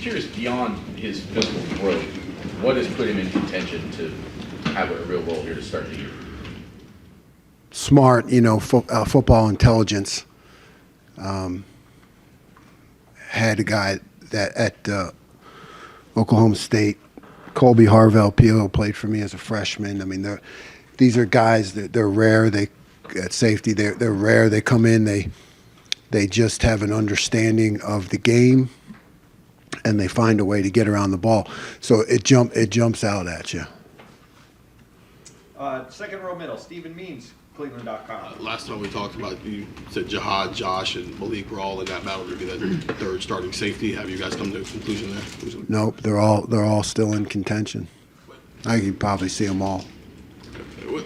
curious, beyond his physical growth, what has put him in contention to have a real role here to start the year? Smart, football intelligence. Had a guy that at Oklahoma State, Colby Harvell-Peel, played for me as a freshman. I mean, these are guys that they're rare. They at safety, they're rare. They come in, they just have an understanding of the game, and they find a way to get around the ball. So it jumps out at you. Second row middle, Stephen Means, Cleveland.com. Last time we talked about, you said Jihad, Josh, and Malik were all in that battle to be that third starting safety. Have you guys come to a conclusion there? Nope, they're all still in contention. I could probably see them all.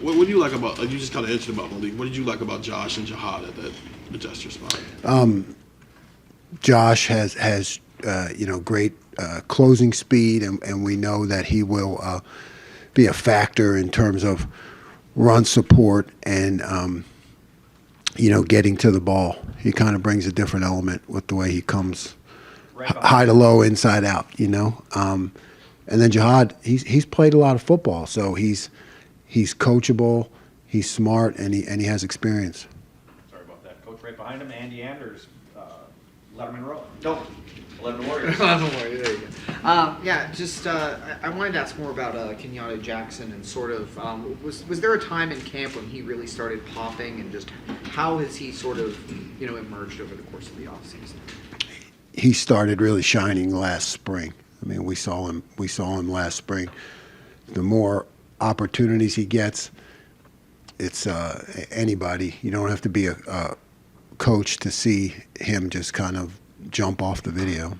What do you like about? You just kind of answered about Malik. What did you like about Josh and Jihad at that adjuster spot? Josh has great closing speed, and we know that he will be a factor in terms of run support and getting to the ball. He kind of brings a different element with the way he comes, high to low, inside out. And then Jihad, he's played a lot of football, so he's coachable, he's smart, and he has experience. Sorry about that. Coach right behind him, Andy Anders, Letterman Row. No, 11 Warriors. 11 Warriors, there you go. I wanted to ask more about Kenyatta Jackson and sort of, was there a time in camp when he really started popping, and just how has he sort of, emerged over the course of the offseason? He started really shining last spring. I mean, we saw him last spring. The more opportunities he gets, it's anybody. You don't have to be a coach to see him just kind of jump off the video.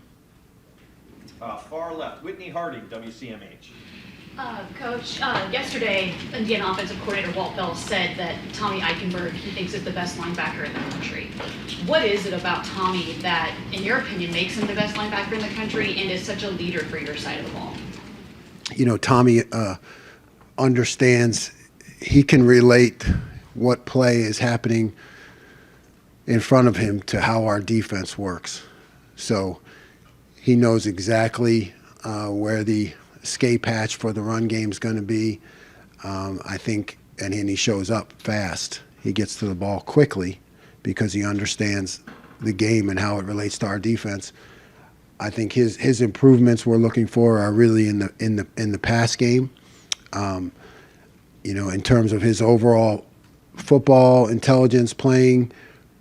Far left, Whitney Harding, WCMH. Coach, yesterday, Indiana offensive coordinator Walt Bell said that Tommy Eichenberg, he thinks, is the best linebacker in the country. What is it about Tommy that, in your opinion, makes him the best linebacker in the country and is such a leader for your side of the ball? Tommy understands, he can relate what play is happening in front of him to how our defense works. So he knows exactly where the escape hatch for the run game is going to be. I think, and he shows up fast. He gets to the ball quickly because he understands the game and how it relates to our defense. I think his improvements we're looking for are really in the pass game. In terms of his overall football intelligence playing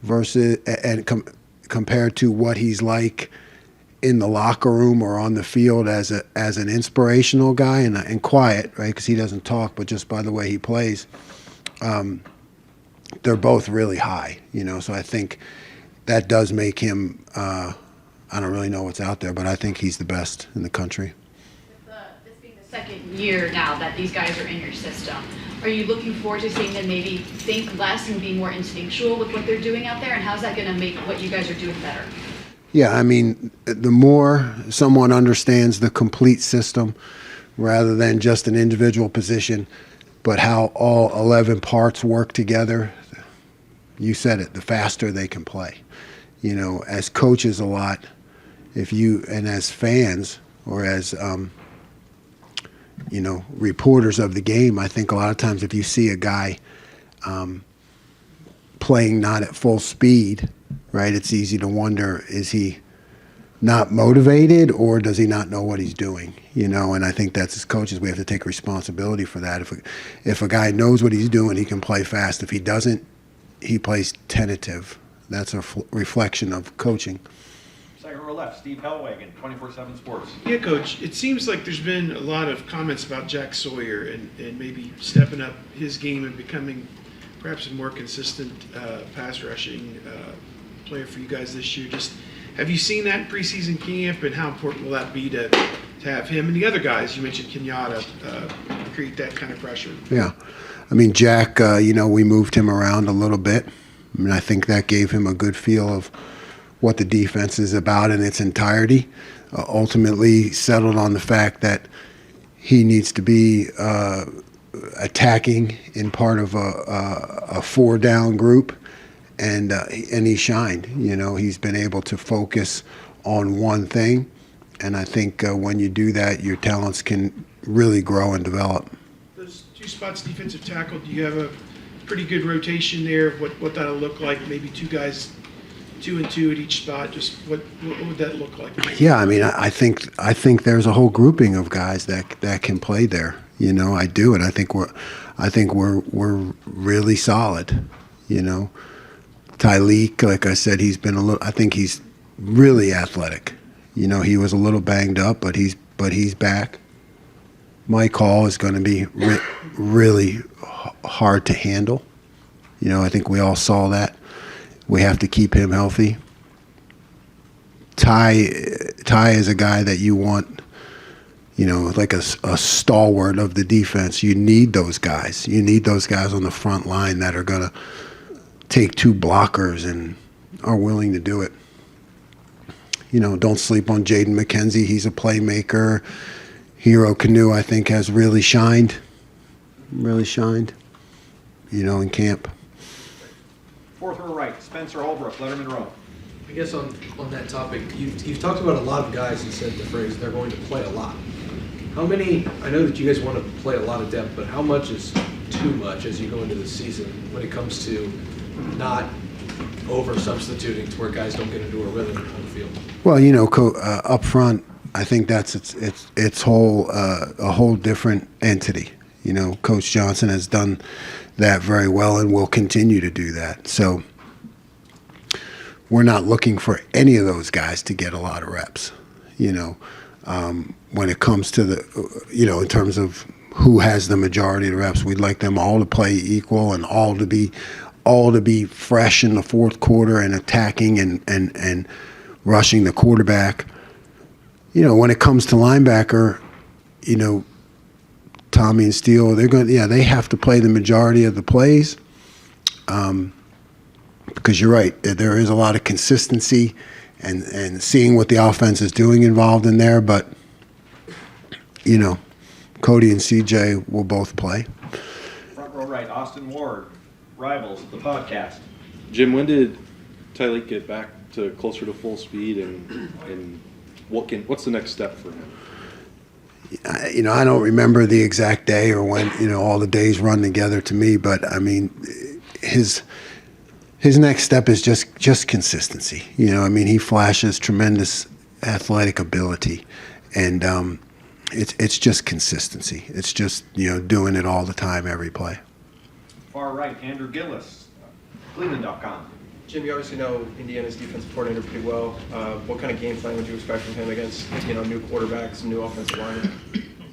versus compared to what he's like in the locker room or on the field as an inspirational guy and quiet, right? Because he doesn't talk, but just by the way he plays, they're both really high. So I think that does make him. I don't really know what's out there, but I think he's the best in the country. This being the second year now that these guys are in your system, are you looking forward to seeing them maybe think less and be more instinctual with what they're doing out there? And how's that going to make what you guys are doing better? Yeah, I mean, the more someone understands the complete system rather than just an individual position, but how all 11 parts work together, you said it, the faster they can play. As coaches a lot, and as fans or as, reporters of the game, I think a lot of times if you see a guy playing not at full speed, right, it's easy to wonder, is he not motivated or does he not know what he's doing? And I think that's as coaches, we have to take responsibility for that. If a guy knows what he's doing, he can play fast. If he doesn't, he plays tentative. That's a reflection of coaching. Second row left, Steve Hellwagon, 24/7 Sports. Yeah, Coach, it seems like there's been a lot of comments about Jack Sawyer and maybe stepping up his game and becoming perhaps a more consistent pass rushing player for you guys this year. Just have you seen that in preseason camp, and how important will that be to have him and the other guys, you mentioned Kenyatta, create that kind of pressure? Yeah. I mean, Jack, we moved him around a little bit. I mean, I think that gave him a good feel of what the defense is about in its entirety. Ultimately settled on the fact that he needs to be attacking in part of a four-down group, and he shined. He's been able to focus on one thing, And I think when you do that, your talents can really grow and develop. Those two spots, defensive tackle, do you have a pretty good rotation there of what that'll look like? Maybe two guys, 2 and 2 at each spot. Just what would that look like? Yeah, I mean, I think there's a whole grouping of guys that can play there. You know, I do, and I think we're really solid. You know, Tyleek, like I said, he's been a little. I think he's really athletic. You know, he was a little banged up, but he's back. Mike Hall is going to be really hard to handle. You know, I think we all saw that. We have to keep him healthy. Ty is a guy that you want, you know, like a stalwart of the defense. You need those guys. You need those guys on the front line that are going to take 2 blockers and are willing to do it. You know, don't sleep on Jaden McKenzie. He's a playmaker. Hero Canoe, I think, has really shined, you know, in camp. Fourth row right, Spencer Holbrook, Letterman Row. I guess on that topic, you've talked about a lot of guys and said the phrase, they're going to play a lot. How many, I know that you guys want to play a lot of depth, but how much is too much as you go into the season when it comes to not over-substituting to where guys don't get into a rhythm on the field? Well, you know, up front, I think that's it's a whole different entity. You know, Coach Johnson has done that very well and will continue to do that. So we're not looking for any of those guys to get a lot of reps. You know, when it comes to the, you know, in terms of who has the majority of the reps, we'd like them all to play equal and all to be fresh in the fourth quarter and attacking and rushing the quarterback. You know, when it comes to linebacker, you know, Tommy and Steele, they have to play the majority of the plays. Because you're right, there is a lot of consistency and seeing what the offense is doing involved in there. But, you know, Cody and CJ will both play. Front row right, Austin Ward, Rivals, the podcast. Jim, when did Tyleek get back to closer to full speed, and what's the next step for him? You know, I don't remember the exact day or when, you know, all the days run together to me, but I mean, his next step is just consistency. You know, I mean, he flashes tremendous athletic ability, and it's just consistency. It's just, you know, doing it all the time, every play. Far right, Andrew Gillis, Cleveland.com. Jim, you obviously know Indiana's defensive coordinator pretty well. What kind of game plan would you expect from him against, you know, new quarterbacks, new offensive linemen?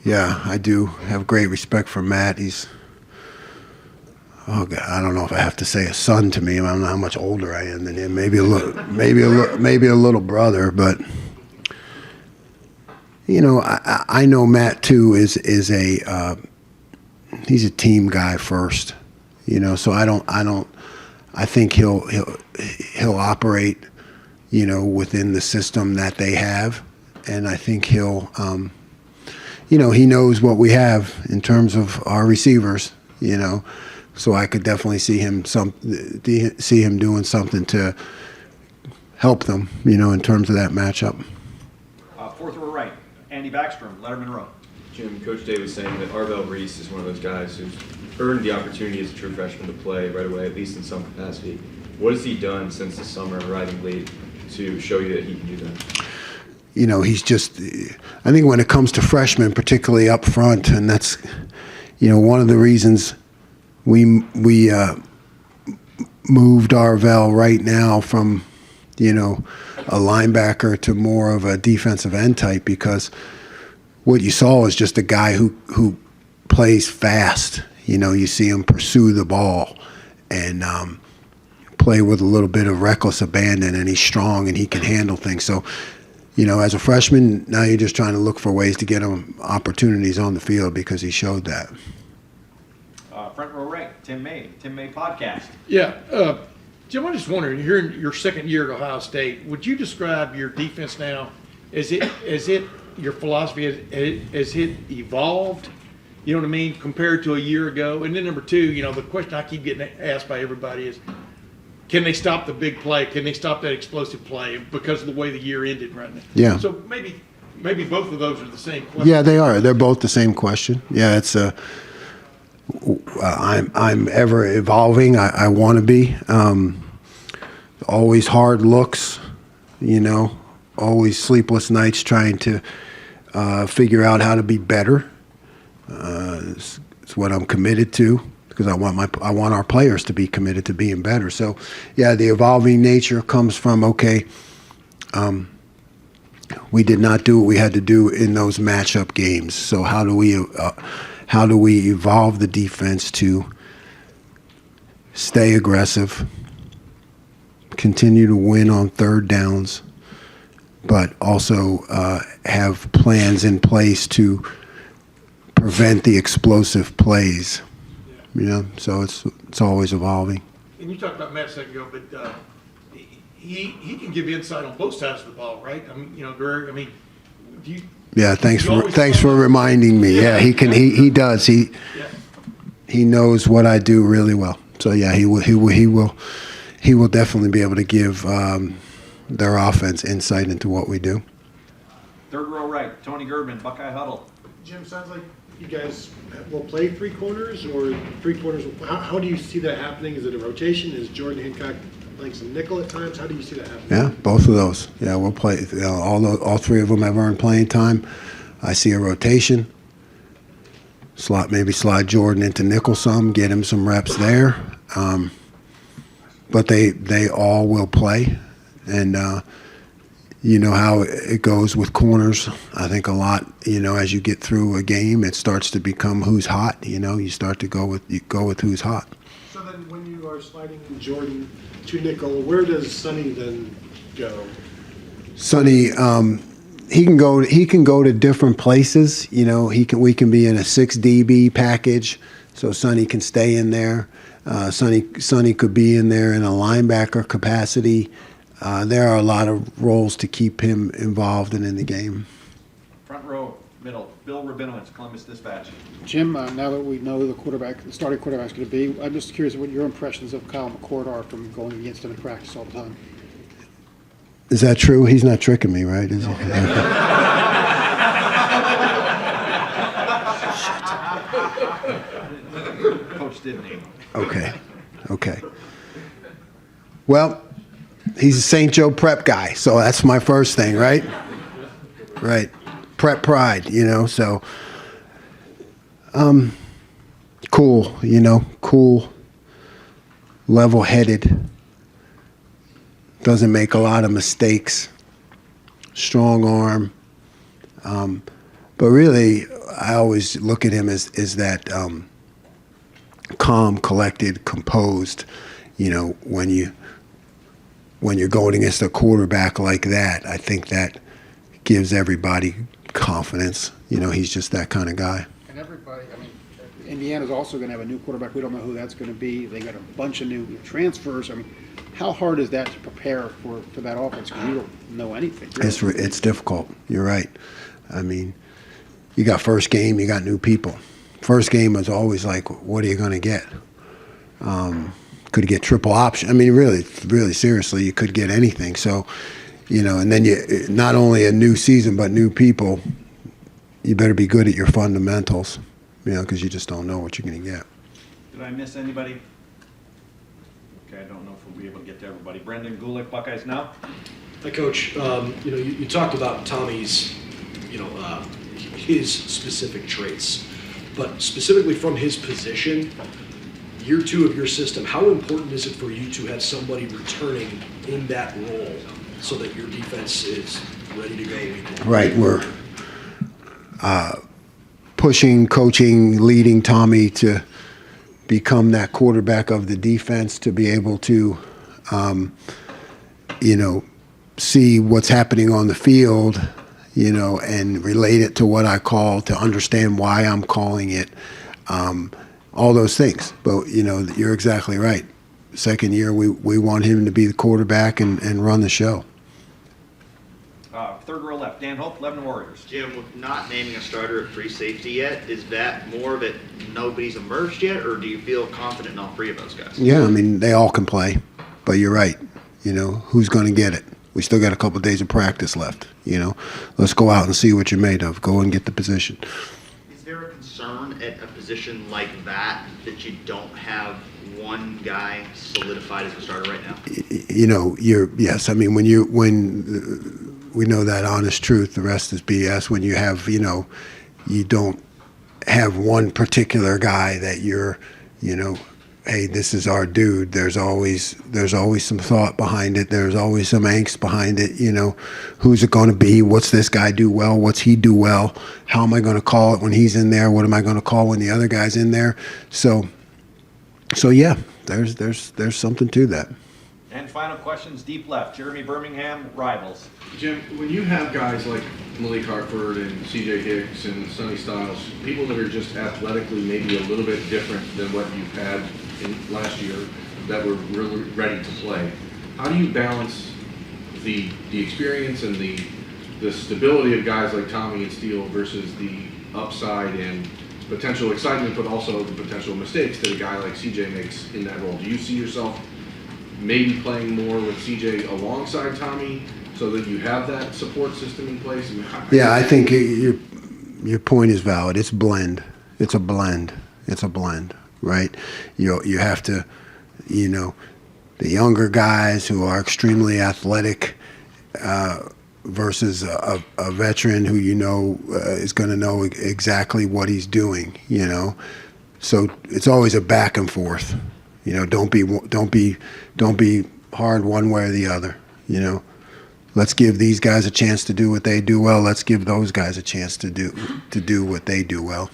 Yeah, I do have great respect for Matt. He's, oh God, I don't know if I have to say a son to me. I don't know how much older I am than him. Maybe a little brother. But you know, I know Matt too is a he's a team guy first. You know, so I think he'll operate, you know, within the system that they have, and I think he'll, you know, he knows what we have in terms of our receivers, you know, so I could definitely see him doing something to help them, you know, in terms of that matchup. Fourth row right, Andy Backstrom, Letterman Row. Jim, Coach Day was saying that Arvell Reese is one of those guys who's earned the opportunity as a true freshman to play right away, at least in some capacity. What has he done since the summer, arriving late, to show you that he can do that? You know, he's just, I think when it comes to freshmen, particularly up front, and that's, you know, one of the reasons we moved Arvell right now from, you know, a linebacker to more of a defensive end type, because what you saw is just a guy who plays fast. You know, you see him pursue the ball and play with a little bit of reckless abandon, and he's strong and he can handle things. So, you know, as a freshman, now you're just trying to look for ways to get him opportunities on the field because he showed that. Front row right, Tim May podcast. Yeah, Jim, I'm just wondering, you're in your second year at Ohio State. Would you describe your defense now? Is it your philosophy, has it evolved? You know what I mean, compared to a year ago? And then number two, you know, the question I keep getting asked by everybody is, can they stop the big play? Can they stop that explosive play because of the way the year ended right now? Yeah. So maybe maybe both of those are the same question. Yeah, they are. They're both the same question. Yeah, it's I'm ever evolving. I want to be. Always hard looks, always sleepless nights trying to figure out how to be better. It's what I'm committed to because I want our players to be committed to being better. So, yeah, the evolving nature comes from we did not do what we had to do in those matchup games. So how do we evolve the defense to stay aggressive, continue to win on third downs, but also have plans in place to prevent the explosive plays. So it's always evolving. And you talked about Matt a second ago, but he can give insight on both sides of the ball, right? I mean, Greg, do you? Yeah, thanks for reminding me. Yeah, he can. He does. He knows what I do really well. So yeah, he will definitely be able to give their offense insight into what we do. Third row right, Tony Girdman, Buckeye Huddle. Jim, sounds like you guys will play three corners or three quarters. How do you see that happening? Is it a rotation? Is Jordan Hancock playing some nickel at times? How do you see that happening? Yeah, both of those. Yeah, we'll play. All three of them have earned playing time. I see a rotation. Maybe slide Jordan into nickel some, get him some reps there. But they all will play, and you know how it goes with corners. I think a lot. As you get through a game, it starts to become who's hot. You start to go with who's hot. So then, when you are sliding Jordan to nickel, where does Sonny then go? Sonny, he can go to different places. We can be in a 6 DB package, so Sonny can stay in there. Sonny could be in there in a linebacker capacity. There are a lot of roles to keep him involved and in the game. Front row, middle, Bill Rabinowitz, Columbus Dispatch. Jim, now that we know the starting quarterback is going to be, I'm just curious what your impressions of Kyle McCord are from going against him in practice all the time. Is that true? He's not tricking me, right? Is he? Coach did name him. Okay. Well, he's a St. Joe prep guy, so that's my first thing, right? Right. Prep pride, so cool, cool, level-headed, doesn't make a lot of mistakes, strong arm. But really, I always look at him as that calm, collected, composed, when you're going against a quarterback like that. I think that gives everybody confidence. He's just that kind of guy. And everybody, Indiana's also going to have a new quarterback. We don't know who that's going to be. They got a bunch of new transfers. How hard is that to prepare for that offense? Because you don't know anything. Really. It's difficult. You're right. You got first game, you got new people. First game was always like, what are you going to get? Could you get triple option? Really seriously, you could get anything. So, and then you not only a new season but new people. You better be good at your fundamentals, because you just don't know what you're going to get. Did I miss anybody? Okay, I don't know if we'll be able to get to everybody. Brendan Gulick, Buckeyes Now. Hi, Coach. You talked about Tommy's, his specific traits, but specifically from his position, year 2 of your system, how important is it for you to have somebody returning in that role so that your defense is ready to go week 1? Right, we're pushing, coaching, leading Tommy to become that quarterback of the defense, to be able to, see what's happening on the field, and relate it to what I call, to understand why I'm calling it, all those things. But, you're exactly right. Second year, we want him to be the quarterback and run the show. Third row left, Dan Hope, Lebanon Warriors. Jim, with not naming a starter at free safety yet, is that more that nobody's emerged yet, or do you feel confident in all 3 of those guys? Yeah, they all can play. But you're right. Who's going to get it? We still got a couple of days of practice left. Let's go out and see what you're made of. Go and get the position. Is there a concern at a position like that you don't have one guy solidified as a starter right now? Yes. I mean, when we know that honest truth, the rest is BS. When you have, you don't have one particular guy that you're, hey, this is our dude. There's always some thought behind it. There's always some angst behind it. Who's it going to be? What's this guy do well? What's he do well? How am I going to call it when he's in there? What am I going to call when the other guy's in there? So yeah, there's something to that. And final questions, deep left, Jeremy Birmingham, Rivals. Jim, when you have guys like Malik Hartford and C.J. Hicks and Sonny Styles, people that are just athletically maybe a little bit different than what you've had in last year, that were really ready to play, how do you balance the experience and the stability of guys like Tommy and Steele versus the upside and potential excitement, but also the potential mistakes that a guy like C.J. makes in that role? Do you see yourself maybe playing more with C.J. alongside Tommy so that you have that support system in place? Yeah, I think your point is valid. It's blend. It's a blend. It's a blend, right? You have to, the younger guys who are extremely athletic versus a veteran who is going to know exactly what he's doing. So it's always a back and forth. Don't be hard one way or the other. Let's give these guys a chance to do what they do well. Let's give those guys a chance to do what they do well.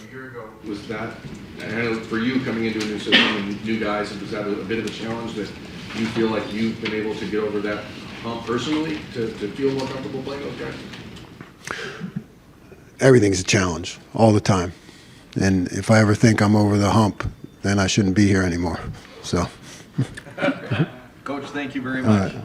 A year ago, was that, and I know for you coming into a new system and new guys, was that a bit of a challenge that you feel like you've been able to get over that hump personally to feel more comfortable playing those guys? Everything's a challenge all the time. And if I ever think I'm over the hump, then I shouldn't be here anymore. So. Coach, thank you very All much. right.